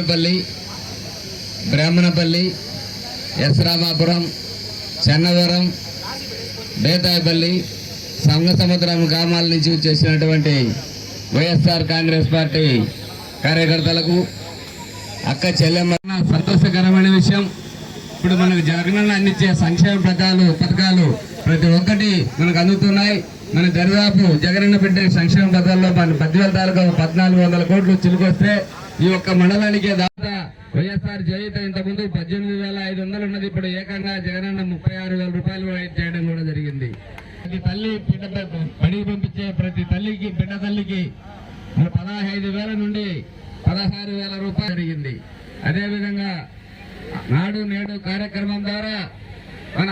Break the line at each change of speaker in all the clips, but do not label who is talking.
పల్లి, బ్రాహ్మణపల్లి, ఎస్ రామాపురం, చెన్నవరం, బేతాయపల్లి, సంగసముద్రం గ్రామాల నుంచి వచ్చేసినటువంటి వైఎస్ఆర్ కాంగ్రెస్ పార్టీ కార్యకర్తలకు, అక్క చెల్లెమ్మ, సంతోషకరమైన విషయం. ఇప్పుడు మనకు జగనన్న అందించే సంక్షేమ పథకాలు ప్రతి ఒక్కటి మనకు అందుతున్నాయి. మన దరిదాపు జగనన్న పెట్టే సంక్షేమ పథకాల్లో మన 10,000 తాలూకా 1,400 కోట్లు చిలుకొస్తే ఈ ఒక్క మండలానికే దాదా వైఎస్ఆర్ జయిత ఇంతకుముందు 18,500 ఉన్నది. ఇప్పుడు ఏకంగా జగనన్న 36,000 రూపాయలు చేయడం కూడా జరిగింది. ప్రతి తల్లి బడికి పంపించే ప్రతి తల్లికి బిడ్డ తల్లికి 15,000 నుండి 16,000 రూపాయలు జరిగింది. అదేవిధంగా నాడు నేడు కార్యక్రమం ద్వారా మన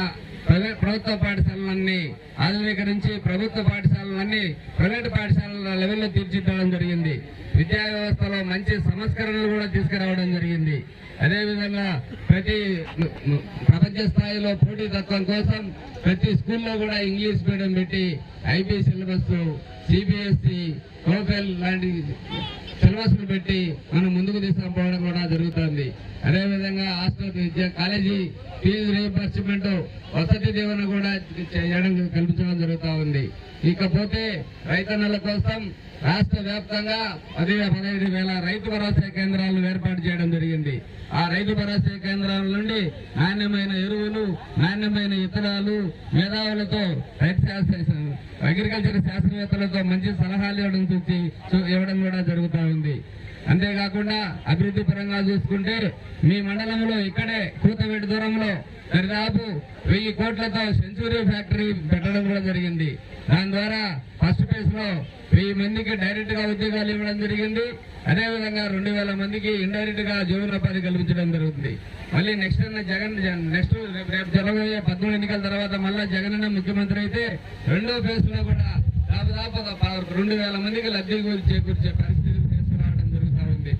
ప్రభుత్వ పాఠశాలలన్నీ ఆధునీకరించి ప్రభుత్వ పాఠశాలలన్నీ ప్రైవేటు పాఠశాలల లెవెల్లో తీర్చిదిద్దడం జరిగింది. విద్యా వ్యవస్థలో మంచి సంస్కరణలు కూడా తీసుకురావడం జరిగింది. అదేవిధంగా ప్రపంచ స్థాయిలో పోటీతత్వం కోసం ప్రతి స్కూల్లో కూడా ఇంగ్లీష్ మీడియం పెట్టి ఐబీ సిలబస్, సిబిఎస్ఈ, టోఫెల్ లాంటి సిలబస్లు పెట్టి మనం ముందుకు తీసుకుపోవడం కూడా జరుగుతుంది. అదేవిధంగా హాస్టల్ విద్య, college fee reimbursement, Vasathi Deevena కూడా చేయడం కల్పించడం జరుగుతూ ఉంది. ఇకపోతే రైతన్నల కోసం రాష్ట్ర వ్యాప్తంగా 15,000 రైతు భరోసా కేంద్రాలను ఏర్పాటు చేయడం జరిగింది. ఆ రైతు భరోసా కేంద్రాల నుండి నాణ్యమైన ఎరువులు, నాణ్యమైన ఇత్తనాలు, మేధావులతో అగ్రికల్చర్ శాస్త్రవేత్తలతో మంచి సలహాలు ఇవ్వడం కూడా జరుగుతూ ఉంది. అంతేకాకుండా అభివృద్ధి పరంగా చూసుకుంటే మీ మండలంలో ఇక్కడే కూతవేటి దూరంలో దాదాపు 1000 కోట్లతో సెంచురీ ఫ్యాక్టరీ పెట్టడం కూడా జరిగింది. దాని ద్వారా ఫస్ట్ ఫేజ్ లో 1000 మందికి డైరెక్ట్ గా ఉద్యోగాలు ఇవ్వడం జరిగింది. అదేవిధంగా 2,000 మందికి ఇండైరెక్ట్ గా జీవనోపాధి కల్పించడం జరుగుతుంది. మళ్ళీ నెక్స్ట్ రేపు జరగబోయే 13 ఎన్నికల తర్వాత మళ్ళా జగనన్న ముఖ్యమంత్రి అయితే రెండో ఫేజ్ లో కూడా దాదాపు 2,000 మందికి లబ్ధి చేకూర్చే పరిస్థితి తీసుకురావడం జరుగుతూ ఉంది.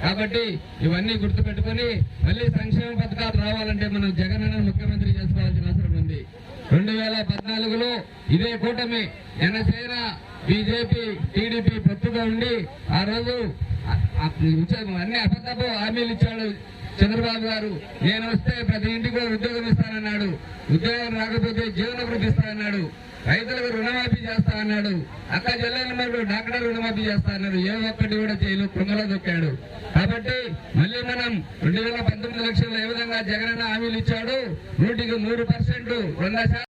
కాబట్టి ఇవన్నీ గుర్తుపెట్టుకుని మళ్ళీ సంక్షేమ పథకాలు రావాలంటే మనం జగనన్న ముఖ్యమంత్రి చేసుకోవాల్సిన అవసరం ఉంది. 2014లో ఇదే కూటమి జనసేన, బీజేపీ, టీడీపీ పొత్తుగా ఉండి ఆ రోజు అన్ని అబద్ధపు హామీలు ఇచ్చాడు చంద్రబాబు గారు. నేను వస్తే ప్రతి ఇంటికి ఉద్యోగం ఇస్తానన్నాడు. ఉద్యోగం రాకపోతే జీవన వృద్ధి ఇస్తానన్నాడు. రైతులకు రుణమాఫీ చేస్తా అన్నాడు. అక్క చెల్లెల మరియు డాక్టర్ రుణమాఫీ చేస్తా అన్నాడు. ఏ ఒక్కటి కూడా చేయలేదు, కుంగలో దొక్కాడు. కాబట్టి మళ్ళీ మనం 2019 ఎలక్షన్లో ఏ విధంగా జగనన్న హామీలు ఇచ్చాడు 100% 100%